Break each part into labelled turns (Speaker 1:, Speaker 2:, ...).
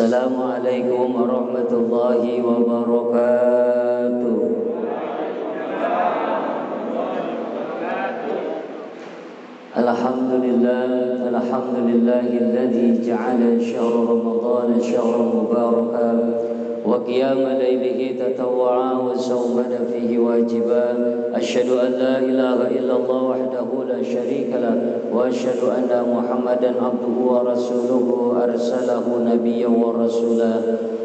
Speaker 1: Assalamualaikum warahmatullahi wabarakatuh. Alhamdulillahilladzi ja'ala syahr Ramadan syahran mubarakan wa qiyama laylihi tatawwa'a wa sawmana fihi wajiban. Asyhadu an la ilaha illallah wahdahu la syarika lah wa asyhadu anna Muhammadan abduhu wa rasuluhu arsalahu nabiyyan wa rasulah.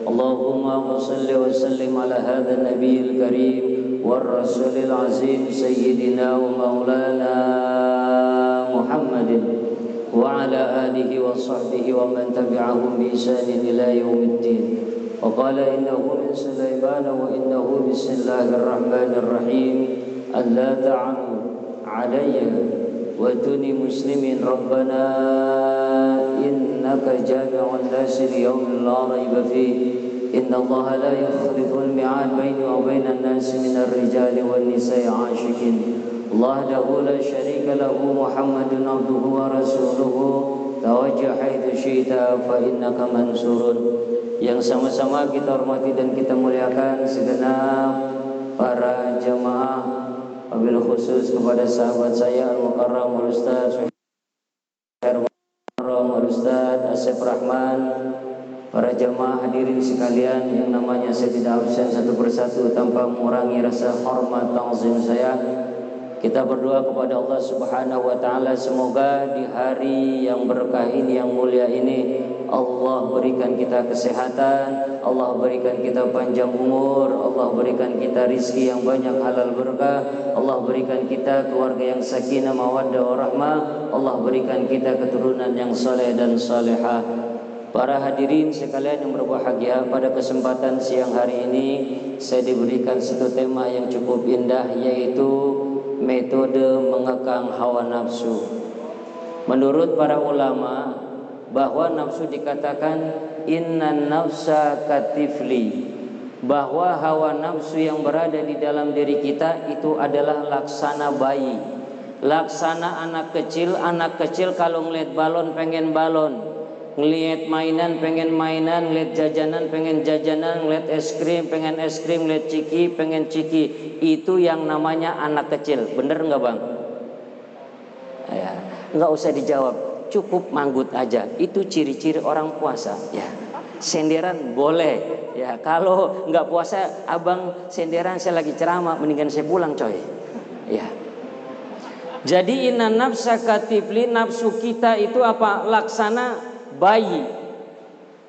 Speaker 1: Allahumma shalli wa sallim ala hadzal nabiyil karim war rasulil azim sayyidina wa maulana Muhammadin wa ala alihi wa sahbihi wa man tabi'ahum bi ihsanin ila yaumiddin. Wa qala innahu min Sulaiman wa innahu bismillahir rahmanir rahim. Alla ta'alu alayya wa tuni muslimin rabbana innaka jami'un nasi li yawmin la rayba fihi. Inna Allah la yukhliful mi'ad baini wa bainan nasi minar rijali wan nisa'i 'ashikin. Wahdahu la syarika lahu Muhammadun abduhu wa rasuluhu tawajjah haitsu syi'ta fa innaka mansurun. Yang sama-sama kita hormati dan kita muliakan segenap para jamaah, wabil khusus kepada sahabat saya Al-Mukarram Al-Ustaz Al-Ustaz Asep Rahman, para jamaah hadirin sekalian yang namanya saya tidak absen satu persatu tanpa mengurangi rasa hormat ta'zim saya. Kita berdoa kepada Allah Subhanahu wa taala, semoga di hari yang berkah ini, yang mulia ini, Allah berikan kita kesehatan, Allah berikan kita panjang umur, Allah berikan kita rizki yang banyak halal berkah, Allah berikan kita keluarga yang sakinah mawaddah warahmah, Allah berikan kita keturunan yang saleh dan salehah. Para hadirin sekalian yang berbahagia, pada kesempatan siang hari ini saya diberikan satu tema yang cukup indah, yaitu metode mengekang hawa nafsu. Menurut para ulama, bahwa nafsu dikatakan innan nafsa katifli, bahwa hawa nafsu yang berada di dalam diri kita itu adalah laksana bayi, laksana anak kecil. Anak kecil kalau ngeliat balon pengen balon, ngeliat mainan pengen mainan, ngeliat jajanan pengen jajanan, ngeliat es krim pengen es krim, ngeliat ciki pengen ciki. Itu yang namanya anak kecil. Bener nggak bang? Ya, nggak usah dijawab, cukup manggut aja. Itu ciri-ciri orang puasa. Ya, senderan boleh. Ya, kalau nggak puasa, abang senderan saya lagi ceramah, mendingan saya pulang coy. Ya. Jadi inna nafsa katifli, nafsu kita itu apa? Laksana bayi.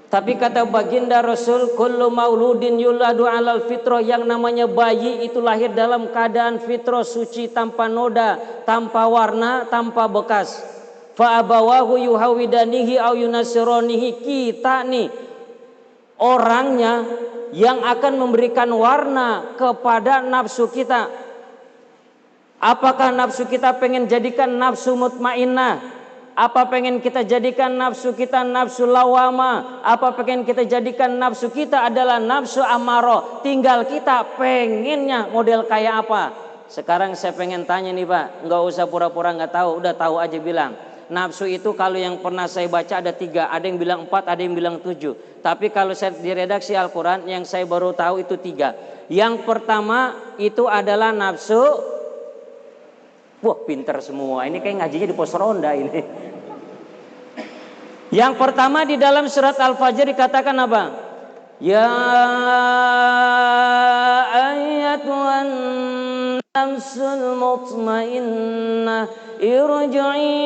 Speaker 1: Tapi kata baginda Rasul, kullu mauludin yuladu alal fitrah, yang namanya bayi itu lahir dalam keadaan fitrah, suci, tanpa noda, tanpa warna, tanpa bekas. Fa abawahu yuhawidanihi au yunasironihi. Kita nih orangnya yang akan memberikan warna kepada nafsu kita. Apakah nafsu kita pengen jadikan nafsu mutmainnah? Apa pengen kita jadikan nafsu kita nafsu lawama? Apa pengen kita jadikan nafsu kita adalah nafsu amarah? Tinggal kita pengennya model kayak apa. Sekarang saya pengen tanya nih Pak, nggak usah pura-pura nggak tahu, udah tahu aja bilang. Nafsu itu kalau yang pernah saya baca ada 3, ada yang bilang 4, ada yang bilang 7. Tapi kalau saya di redaksi Al-Quran yang saya baru tahu itu 3. Yang pertama itu adalah nafsu. Wah pinter semua, ini kayak ngajinya di pos ronda ini. Yang pertama di dalam surat Al-Fajr dikatakan apa? Ya ayyatuhan nafsul mutmainnah irji'i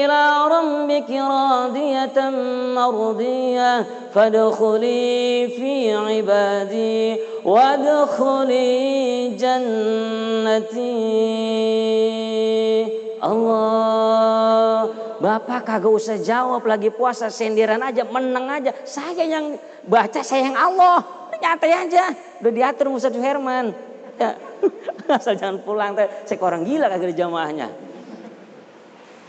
Speaker 1: ila rabbiki radiyatan mardiyah fadkhuli fi ibadi wadkhuli jannati. Allah, Bapak kagak usah jawab, lagi puasa sendiran aja, menang aja. Saya yang baca, saya yang Allah. Nyantai aja, udah diatur Ustaz Herman. Ya. Asal jangan pulang, saya orang gila kagak ada jamaahnya.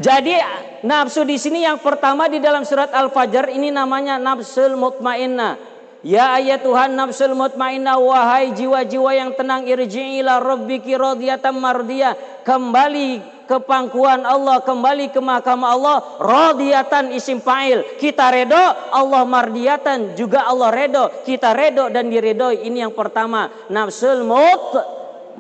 Speaker 1: Jadi nafsu di sini yang pertama di dalam surat Al-Fajr ini namanya nafsul mutmainnah. Ya ayat Tuhan nafsul mutmainnah, wahai jiwa-jiwa yang tenang, irji'i ila rabbiki radiyatan mardiyah, kembali
Speaker 2: ke pangkuan Allah, kembali ke mahkamah Allah. Radiyatan isim fa'il, kita redo, Allah mardiyatan juga Allah redo, kita redo dan diredoi. Ini yang pertama, nafsul mutmainnah.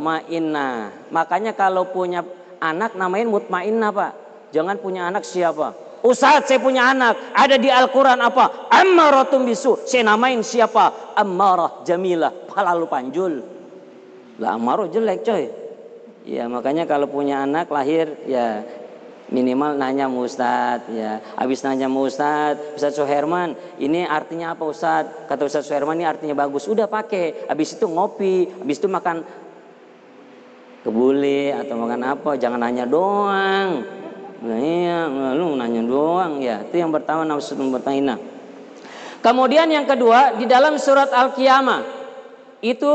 Speaker 2: Makanya kalau punya anak namain mutmainnah, Pak. Jangan punya anak siapa? Ustaz, saya punya anak, ada di Al-Quran apa? Ammaratun bisu. Saya namain siapa? Ammarah Jamilah, palalu panjul. Lah Ammarah jelek coy. Ya makanya kalau punya anak lahir ya minimal nanya sama Ustaz ya. Habis nanya sama Ustaz Suherman, ini artinya apa Ustaz? Kata Ustaz Suherman ini artinya bagus. Udah pakai. Habis itu ngopi, habis itu makan kebuli atau makan apa, jangan nanya doang. Nah iya, lu nanya doang ya. Itu yang pertama, nafsu mutmainnah. Kemudian yang kedua, di dalam surat Al-Qiyamah itu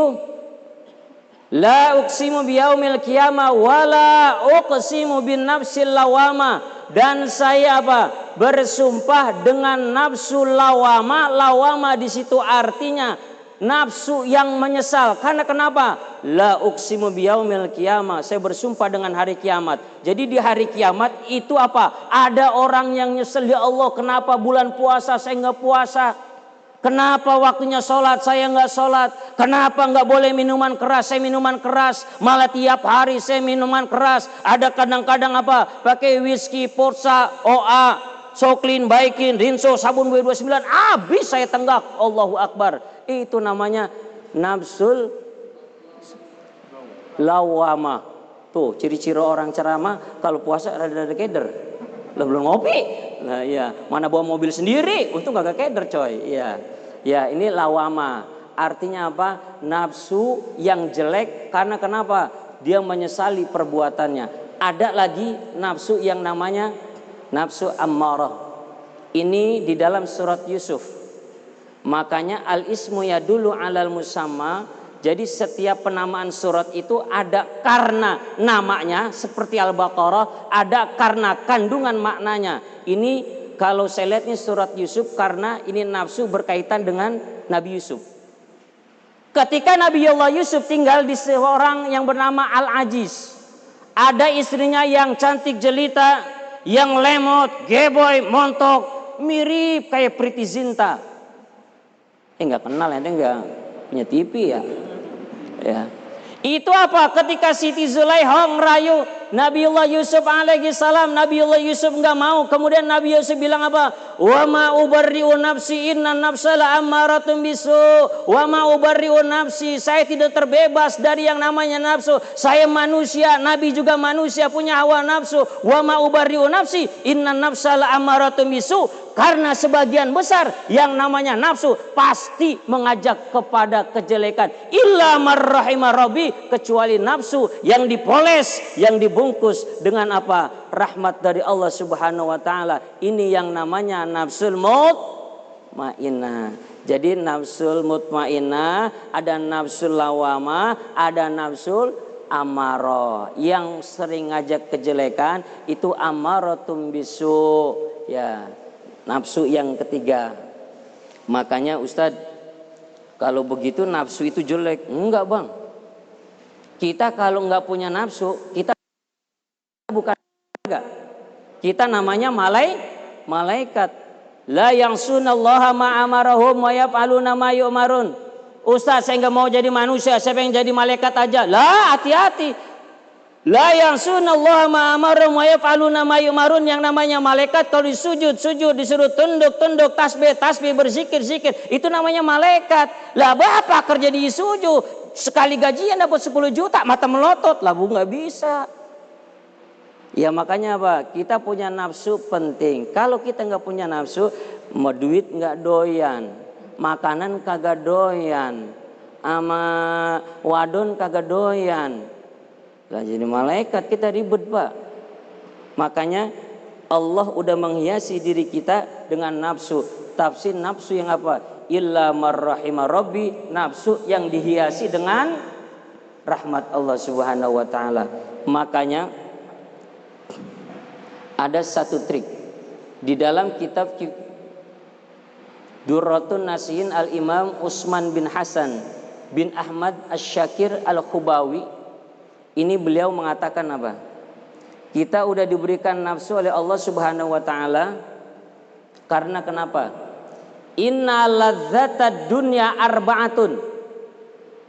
Speaker 2: la uqsimu biyaumil qiyamah wala uqsimu bin nafsil lawama, dan saya apa? Bersumpah dengan nafsu lawama. Lawama di situ artinya nafsu yang menyesal. Karena kenapa? La uqsimu biyaumil qiyamah, saya bersumpah dengan hari kiamat. Jadi di hari kiamat itu apa? Ada orang yang nyesel, ya Allah kenapa bulan puasa saya nggak puasa? Kenapa waktunya sholat saya nggak sholat? Kenapa nggak boleh minuman keras? Saya minuman keras. Malah tiap hari saya minuman keras. Ada kadang-kadang apa? Pakai whisky, Porsa, OA, Soklin, Baikin, Rinso, sabun W29. Habis saya tenggak. Allahu Akbar. Itu namanya nafsul lawama. Tuh ciri-ciri orang ceramah kalau puasa rada-rada keder. Lah belum ngopi. Nah iya, mana bawa mobil sendiri, untung gak keder coy. Iya. Ya, ini lawama. Artinya apa? Nafsu yang jelek. Karena kenapa? Dia menyesali perbuatannya. Ada lagi nafsu yang namanya nafsu ammarah. Ini di dalam surat Yusuf. Makanya al-ismu yadullu alal musamma. Jadi setiap penamaan surat itu ada karena namanya, seperti Al-Baqarah, ada karena kandungan maknanya. Ini kalau saya lihat ini surat Yusuf karena ini nafsu berkaitan dengan Nabi Yusuf. Ketika Nabi Allah Yusuf tinggal di seorang yang bernama Al-Aziz, ada istrinya yang cantik jelita, yang lemot, geboy, montok, mirip kayak Priti Zinta. Nggak kenal, ente nggak punya TV ya? Ya. Itu apa? Ketika Siti Zulaikha ngerayu Nabiullah Yusuf alaihi salam, Nabiullah Yusuf enggak mau. Kemudian Nabi Yusuf bilang apa? Wa ma ubarri'u nafsi inna nafsa la ammaratun bisu. Wa ma ubarri'u nafsi, saya tidak terbebas dari yang namanya nafsu. Saya manusia, Nabi juga manusia, punya hawa nafsu. Wa ma ubarri'u nafsi inna nafsa la ammaratun bisu. Karena sebagian besar yang namanya nafsu pasti mengajak kepada kejelekan. Illa marrahima rabbi, kecuali nafsu yang dipoles, yang dibungkus dengan apa? Rahmat dari Allah Subhanahu wa taala. Ini yang namanya nafsul mutmainnah. Jadi nafsul mutmainnah, ada nafsul lawama, ada nafsul amaro. Yang sering ngajak kejelekan itu amaratum bisu. Ya. Nafsu yang ketiga. Makanya Ustadz, kalau begitu nafsu itu jelek. Enggak bang. Kita kalau enggak punya nafsu, kita bukan enggak. Kita namanya malaikat. La ya'sunallaha ma amarahum wa yaf'aluna ma yu'marun. Ustadz, saya enggak mau jadi manusia, saya pengen jadi malaikat aja. Lah, hati-hati. La ya'sunallaha ma amarahum wa yaf'aluna ma yu'marun. Yang namanya malaikat kalau sujud, disuruh tunduk, tasbih, berzikir. Itu namanya malaikat. Lah bapak kerja di sujud, sekali gajian dapat 10 juta, mata melotot. Lah bu nggak bisa. Ya makanya apa? Kita punya nafsu penting. Kalau kita nggak punya nafsu, mau duit nggak doyan, makanan kagak doyan, ama wadon kagak doyan. Lah jadi malaikat kita ribet pak. Makanya Allah udah menghiasi diri kita dengan nafsu. Tafsir nafsu yang apa? Illa marrahima rabbi, nafsu yang dihiasi dengan rahmat Allah Subhanahu wa taala. Makanya ada satu trik di dalam kitab Durratun Nasihin Al-Imam Utsman bin Hasan bin Ahmad Asy-Syakir Al-Khubawi. Ini beliau mengatakan apa? Kita udah diberikan nafsu oleh Allah Subhanahu wa taala karena kenapa? Inna ladzatad dunya arba'atun.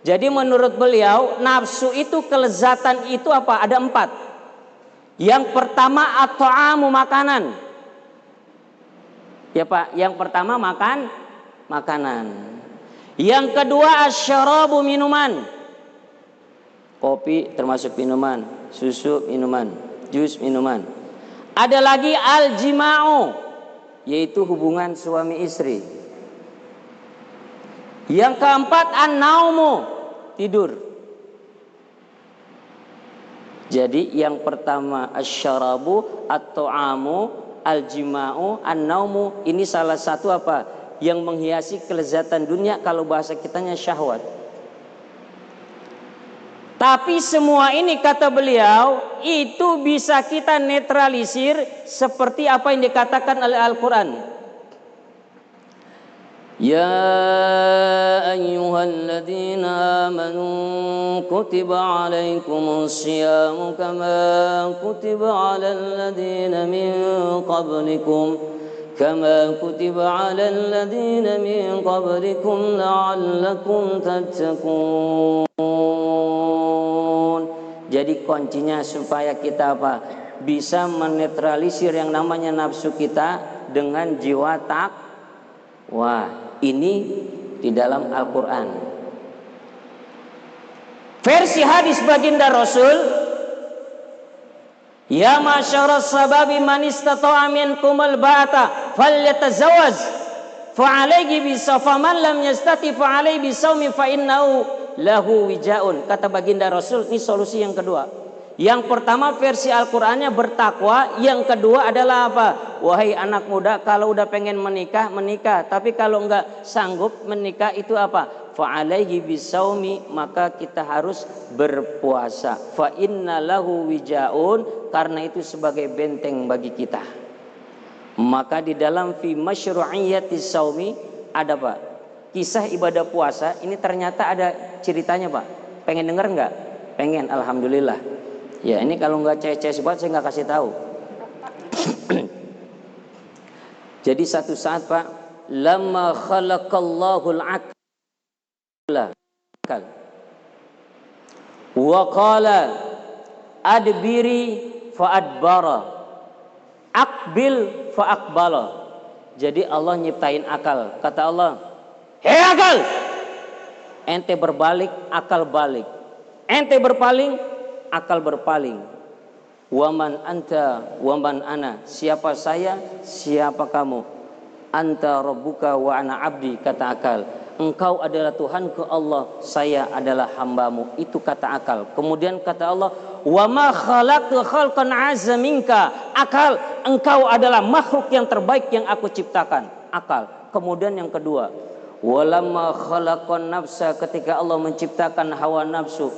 Speaker 2: Jadi menurut beliau nafsu itu, kelezatan itu apa? Ada 4. Yang pertama at-ta'amu, makanan. Ya Pak, yang pertama makanan. Yang kedua asyarabu, minuman. Kopi termasuk minuman, susu minuman, jus minuman. Ada lagi al-jima'u, yaitu hubungan suami istri. Yang keempat an-naumu, tidur. Jadi yang pertama asyarabu, at-ta'amu, al-jima'u, an-naumu, ini salah satu apa? Yang menghiasi kelezatan dunia, kalau bahasa kitanya syahwat. Tapi semua ini kata beliau itu bisa kita netralisir seperti apa yang dikatakan oleh Al-Quran. Ya ayyuhalladzina amanu kutiba alaikumus syiyamu kama kutiba alal ladzina min qablikum kama kutiba alal ladzina min qablikum la'allakum tattaqun. Jadi kuncinya supaya kita apa? Bisa menetralisir yang namanya nafsu kita dengan jiwa takwa. Ini di dalam Al-Quran. Versi hadis baginda Rasul, ya masyaras sababi man istata'a minkumul ba'ata falyatazawwaj fa'alayhi bisafa man lam yastati fa'alayhi bisawmi fa innahu lahu wijaun. Kata baginda Rasul, ini solusi yang kedua. Yang pertama versi Al-Qur'annya bertakwa, yang kedua adalah apa? Wahai anak muda, kalau udah pengen menikah, menikah. Tapi kalau enggak sanggup menikah itu apa? Fa'alaihi bisaumi, maka kita harus berpuasa. Fa inna lahu wijaun, karena itu sebagai benteng bagi kita. Maka di dalam fi masyru'iyatis saumi ada Pak, kisah ibadah puasa ini ternyata ada ceritanya Pak. Pengen denger nggak? Pengen, alhamdulillah. Ya ini kalau nggak ces-ces buat saya nggak kasih tahu. Jadi satu saat Pak, lama khalaqallahul akal wa qala adbiri fa adbara akbil fa akbala. Jadi Allah nyiptain akal. Kata Allah, hei akal, ente berbalik, akal balik. Ente berpaling, akal berpaling. Waman anta, waman ana. Siapa saya, siapa kamu? Anta rabbuka wa ana abdi, kata akal. Engkau adalah Tuhanku Allah, saya adalah hambamu. Itu kata akal. Kemudian kata Allah, wa ma khalaqtu khalqan azza minka. Akal, engkau adalah makhluk yang terbaik yang aku ciptakan. Akal. Kemudian yang kedua, walamma khalaqan nafsa, ketika Allah menciptakan hawa nafsu,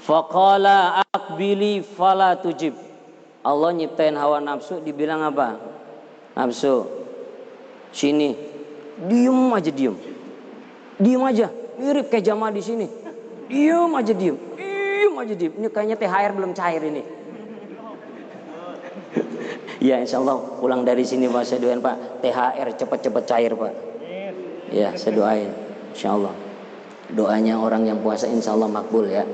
Speaker 2: faqala akbili fala tujib. Allah nyiptain hawa nafsu, dibilang apa? Nafsu, sini, diem aja, diem aja, mirip kayak jamaah di sini, diem aja, diem aja, diem. Ini kayaknya THR belum cair ini. Ya insya Allah pulang dari sini Pak, saya doain Pak THR cepet-cepet cair Pak. Ya saya doain, insya Allah. Doanya orang yang puasa insya Allah makbul ya.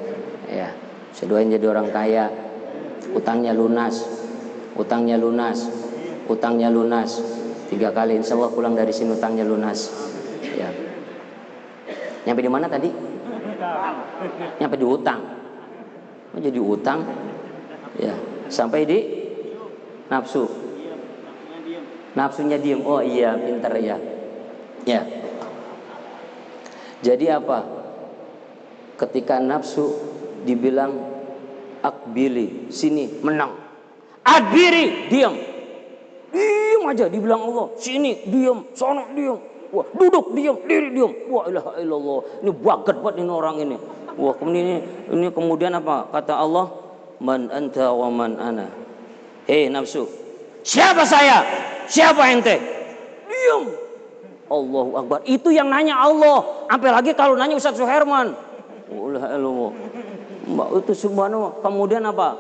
Speaker 2: Ya, saya doain jadi orang kaya, utangnya lunas, utangnya lunas, utangnya lunas. 3 kali insya Allah pulang dari sini utangnya lunas. Ya. Nyampe di mana tadi? Nyampe di utang. Oh, jadi utang. Ya, sampai di nafsu. Nafsunya diem. Oh iya, pintar ya. Ya. Jadi apa? Ketika nafsu dibilang akbili, sini, menang. Adbiri, diam. Diam aja, dibilang Allah, sini, diam, sono, diam. Wah, duduk, diam, diri, diam. Wah, ilaha illallah. Ini bagat banget ini orang ini. Wah, ini kemudian apa? Kata Allah, man anta wa man ana. Hei nafsu, siapa saya? Siapa ente? Diam. Allahu Akbar. Itu yang nanya Allah. Sampai lagi kalau nanya Ustaz Suherman. Ilaha illallah. Mbak itu subhanallah. Kemudian apa?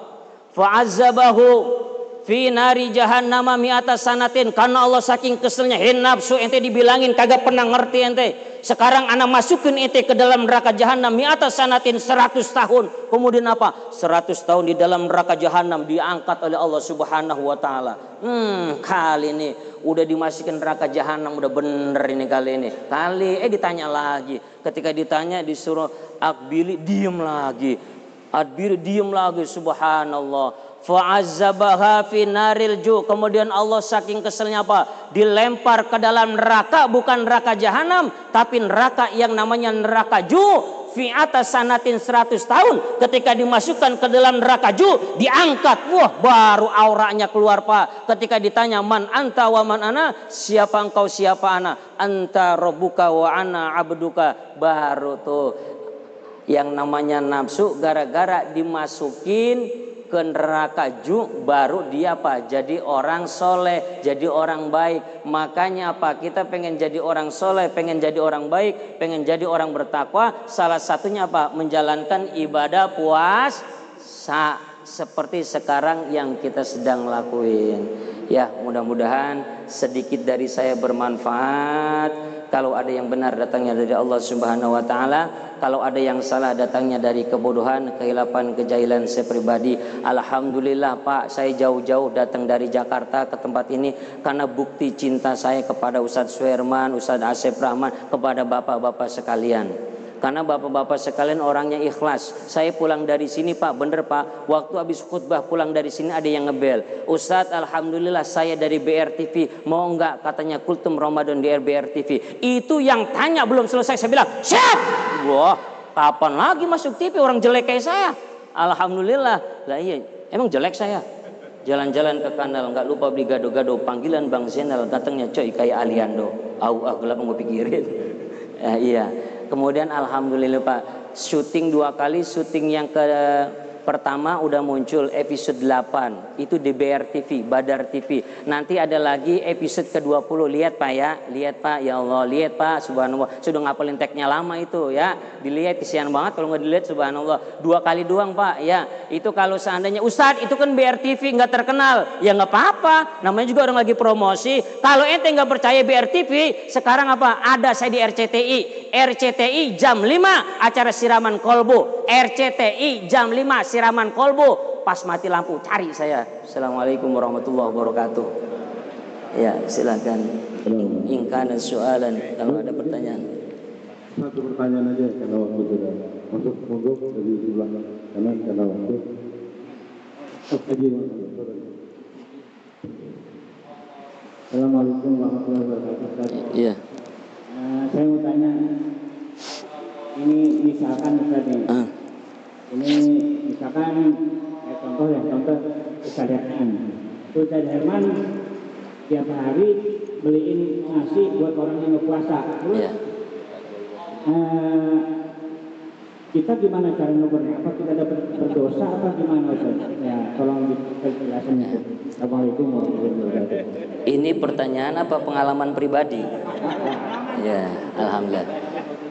Speaker 2: fa'azzabahu fi nari jahannama mi'ata sanatin, karena Allah saking keselnya, "Hei nafsu, ente dibilangin kagak pernah ngerti ente. Sekarang ana masukin ente ke dalam neraka jahanam mi'ata sanatin, 100 tahun." Kemudian apa? 100 tahun di dalam neraka jahanam diangkat oleh Allah Subhanahu wa taala. Kali ini udah dimasukin neraka jahanam, udah bener ini kali ini. Ditanya lagi. Ketika ditanya disuruh akbili, diem lagi. Adbir, diem lagi, subhanallah. Fa'azzabaha fi naril ju. Kemudian Allah saking keselnya apa? Dilempar ke dalam neraka, bukan neraka jahanam, tapi neraka yang namanya neraka ju. Fi atas sanatin, 100 tahun. Ketika dimasukkan ke dalam neraka ju, diangkat. Wah, baru auranya keluar, Pak. Ketika ditanya, "Man anta wa man ana?" Siapa engkau, siapa ana? "Anta rabbuka wa ana abduka." Baru tuh yang namanya nafsu, gara-gara dimasukin ke neraka ju, baru dia apa? Jadi orang soleh, jadi orang baik. Makanya apa? Kita pengen jadi orang soleh, pengen jadi orang baik, pengen jadi orang bertakwa. Salah satunya apa? Menjalankan ibadah puasa seperti sekarang yang kita sedang lakuin. Ya, mudah-mudahan sedikit dari saya bermanfaat. Kalau ada yang benar datangnya dari Allah Subhanahu wa taala, kalau ada yang salah datangnya dari kebodohan, kehilapan, kejahilan saya pribadi. Alhamdulillah Pak, saya jauh-jauh datang dari Jakarta ke tempat ini karena bukti cinta saya kepada Ustadz Suherman, Ustadz Asep Rahman, kepada bapak-bapak sekalian. Karena bapak-bapak sekalian orangnya ikhlas. Saya pulang dari sini Pak, bener Pak, waktu habis khutbah pulang dari sini ada yang ngebel, "Ustadz, alhamdulillah saya dari BRTV, mau enggak?" Katanya kultum Ramadan di BRTV. Itu yang tanya belum selesai, saya bilang, "Siap!" Wah, kapan lagi masuk TV orang jelek kayak saya? Alhamdulillah. Lah iya, emang jelek saya? Jalan-jalan ke kanal, nggak lupa beli gado-gado, panggilan Bang Zainal, datangnya coy kayak Aliando. Gelap mau pikirin. Iya. Kemudian alhamdulillah Pak, syuting 2 kali, syuting yang pertama udah muncul episode 8, itu di BRTV, Badar TV. Nanti ada lagi episode ke-20, lihat Pak ya, lihat Pak, ya Allah, lihat Pak, subhanallah, sudah ngapalin tagnya lama itu ya, dilihat, kesian banget kalau nggak dilihat, subhanallah. 2 kali doang Pak ya, itu kalau seandainya Ustadz itu kan BRTV nggak terkenal, ya nggak apa-apa, namanya juga orang lagi promosi. Kalau ente nggak percaya BRTV, sekarang apa? Ada saya di RCTI jam 5 acara siraman kolbu, RCTI jam 5 siraman kolbu, pas mati lampu cari saya. Assalamualaikum warahmatullahi wabarakatuh. Ya silakan. Ingkana soalan, kalau ada pertanyaan.
Speaker 3: Satu pertanyaan aja karena waktu sudah masuk, monggo dari sebelah kanan karena waktu. Assalamualaikum warahmatullahi wabarakatuh.
Speaker 2: Iya.
Speaker 3: Saya mau tanya, ini misalkan ini misalkan contoh Ustadz Herman. Ustadz Herman tiap hari beliin nasi buat orang yang berpuasa. Terus kita gimana cara ngukurnya? Apa kita dapat berdosa apa gimana Ustadz? Ya, tolong dijelasin itu. Assalamualaikum warahmatullahi wabarakatuh.
Speaker 2: Ini pertanyaan apa pengalaman pribadi? Ya, alhamdulillah.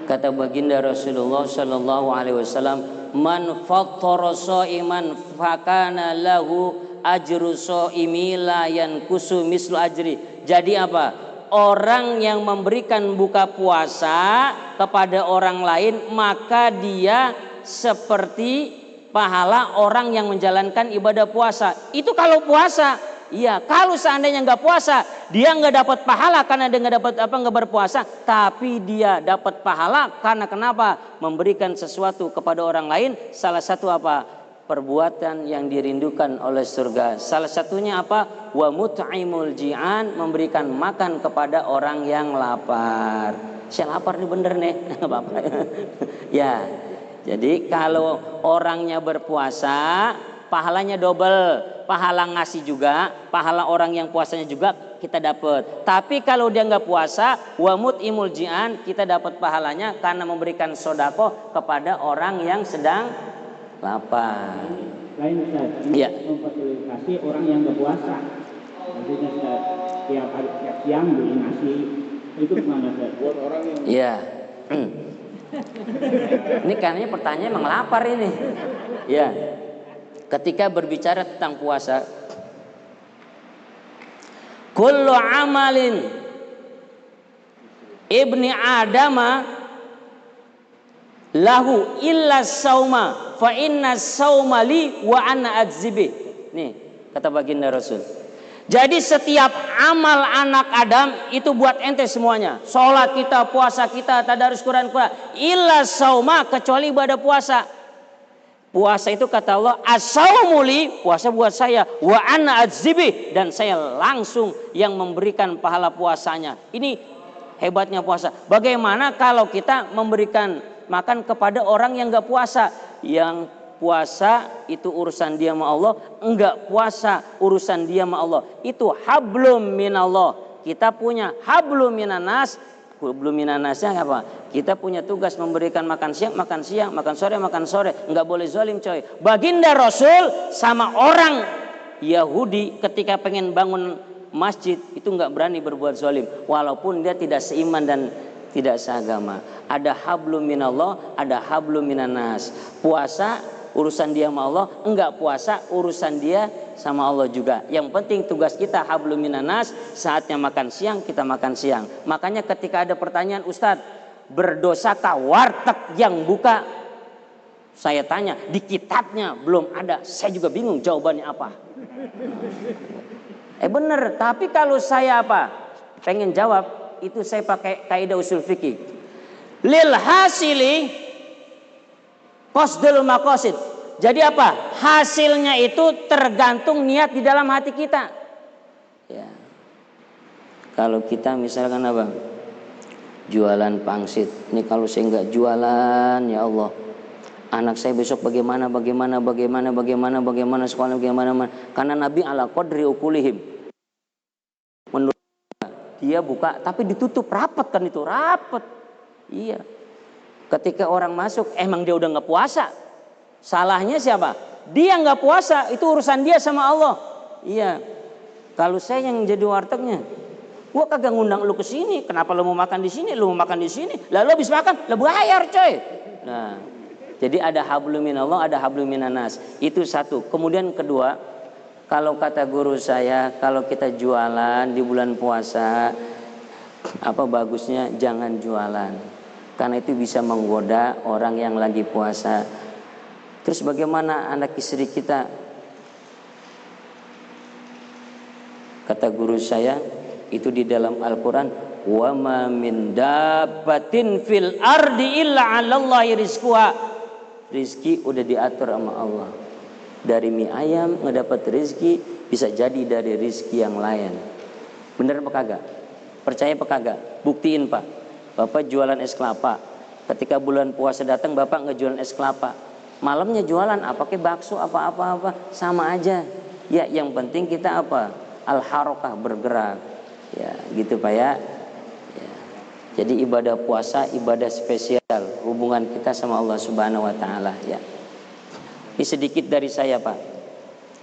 Speaker 2: Kata baginda Rasulullah sallallahu alaihi wasallam, "Man fattara shaiman fakana lahu ajru shaimi la yankusu mislu ajri." Jadi apa? Orang yang memberikan buka puasa kepada orang lain, maka dia seperti pahala orang yang menjalankan ibadah puasa. Itu kalau puasa. Iya, kalau seandainya nggak puasa, dia nggak dapat pahala karena dia nggak berpuasa, tapi dia dapat pahala karena kenapa? Memberikan sesuatu kepada orang lain. Salah satu apa? Perbuatan yang dirindukan oleh surga. Salah satunya apa? Wa mut'imul ji'an, memberikan makan kepada orang yang lapar. Saya lapar nih bener nih, Bapak. Ya, jadi kalau orangnya berpuasa, pahalanya double. Pahala ngasih juga, pahala orang yang puasanya juga kita dapat. Tapi kalau dia nggak puasa, wa mut'imul ji'an, kita dapat pahalanya karena memberikan sodako kepada orang yang sedang lapar.
Speaker 3: Lain Ustaz,
Speaker 2: ya.
Speaker 3: Memfasilitasi orang yang nggak puasa. Maksudnya Ustaz, tiap siang beli nasi, itu gimana Ustaz? Buat orang yang
Speaker 2: Iya. Ini kayaknya pertanyaan emang lapar ini. Ya. ketika berbicara tentang puasa, kullu amalin ibni adama lahu illa sauma fa inna sauma li wa ana adzibi. Nih kata baginda Rasul. Jadi setiap amal anak Adam itu buat ente semuanya. Sholat kita, puasa kita, tadarus Quran kita, illa sauma, kecuali ibadah puasa. Puasa itu kata Allah, as-saumuli, puasa buat saya, wa ana adzibi, dan saya langsung yang memberikan pahala puasanya. Ini hebatnya puasa. Bagaimana kalau kita memberikan makan kepada orang yang enggak puasa? Yang puasa itu urusan dia sama Allah, enggak puasa urusan dia sama Allah. Itu hablum minallah. Kita punya hablum minanas. Hablum minanasnya apa? Kita punya tugas memberikan makan siang, makan sore. Enggak boleh zalim coy. Baginda Rasul sama orang Yahudi ketika pengen bangun masjid itu enggak berani berbuat zalim, walaupun dia tidak seiman dan tidak seagama. Ada hablum minallah, ada hablum minanas. Puasa urusan dia sama Allah, enggak puasa urusan dia sama Allah juga. Yang penting tugas kita hablum minanas, saatnya makan siang kita makan siang. Makanya ketika ada pertanyaan, Ustadz, berdosakah warteg yang buka? Saya tanya, di kitabnya belum ada. Saya juga bingung jawabannya apa. Bener, tapi kalau saya pengen jawab, itu saya pakai kaidah usul fikih. Lil hasili qasdul maqasid. Jadi apa? Hasilnya itu tergantung niat di dalam hati kita. Ya. Kalau kita misalkan jualan pangsit. Ini kalau saya nggak jualan, ya Allah, anak saya besok bagaimana sekolah bagaimana. Karena Nabi ala qadri ukulihim. Menurut dia buka tapi ditutup rapat kan, itu rapat. Iya. Ketika orang masuk, emang dia udah nggak puasa. Salahnya siapa? Dia nggak puasa, itu urusan dia sama Allah. Iya. Kalau saya yang jadi wartegnya, gua kagak ngundang lu ke sini. Kenapa lu mau makan di sini? Lu mau makan di sini. Lalu habis makan, lu bayar coy. Nah, jadi ada hablum minallah, ada hablum minanas. Itu satu. Kemudian kedua, kalau kata guru saya, kalau kita jualan di bulan puasa, apa bagusnya jangan jualan. Karena itu bisa menggoda orang yang lagi puasa. Terus bagaimana anak istri kita? Kata guru saya, itu di dalam Al-Quran, wa ma min dabbatin fil ardi illa 'alallahi rizquha. Rizki udah diatur sama Allah. Dari mie ayam ngedapat rizki, bisa jadi dari rizki yang lain. Bener apa kagak? Percaya apa kagak? Buktiin Pak. Bapak jualan es kelapa. Ketika bulan puasa datang, Bapak ngejualan es kelapa. Malamnya jualan apa? Kayak bakso apa sama aja. Ya, yang penting kita al-harokah, bergerak. Ya, gitu Pak ya. Ya. Jadi ibadah puasa ibadah spesial, hubungan kita sama Allah Subhanahu wa taala ya. Ini sedikit dari saya, Pak.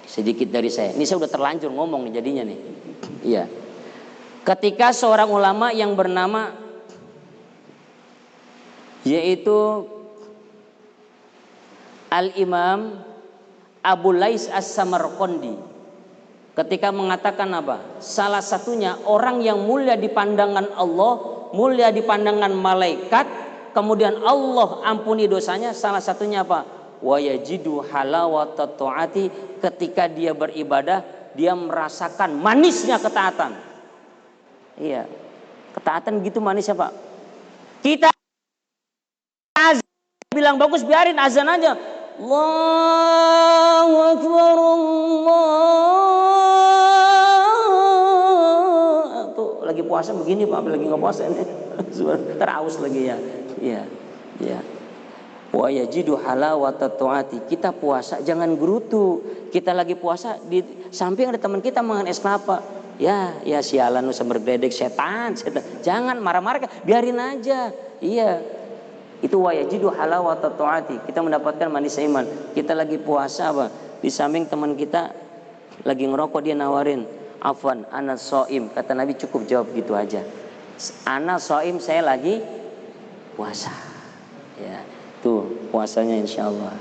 Speaker 2: Sedikit dari saya. Ini saya udah terlanjur ngomong nih jadinya nih. Iya. Ketika seorang ulama yang bernama yaitu Al-Imam Abu Lais As-Samarqandi ketika mengatakan salah satunya orang yang mulia di pandangan Allah, mulia di pandangan malaikat, kemudian Allah ampuni dosanya, salah satunya wa yajidu halawata ta'ati, ketika dia beribadah dia merasakan manisnya ketaatan. Iya. Ketaatan gitu manisnya, Pak. Kita bilang bagus, biarin azan aja. Allahu Akbar, Allah. Tuh lagi puasa begini Pak, lagi nggak puasa ini. Teraus lagi ya. Iya. Iya. Wa yajidu halawata ta'ati. Kita puasa jangan gerutu. Kita lagi puasa di samping ada teman kita makan es kelapa. Ya sialan lu bergledek setan. Jangan marah-marah, biarin aja. Iya. Itu wa yajidu halawata ta'ati. Kita mendapatkan manis iman. Kita lagi puasa di samping teman kita lagi ngerokok, dia nawarin, "Afwan, ana shaim." Kata Nabi cukup jawab gitu aja. Ana shaim, saya lagi puasa. Ya, tuh puasanya insyaallah.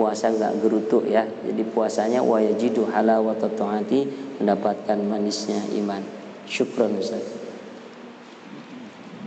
Speaker 2: puasa nggak gerutu ya. Jadi puasanya wa yajidu halawata taati, mendapatkan manisnya iman. Syukran Ustaz.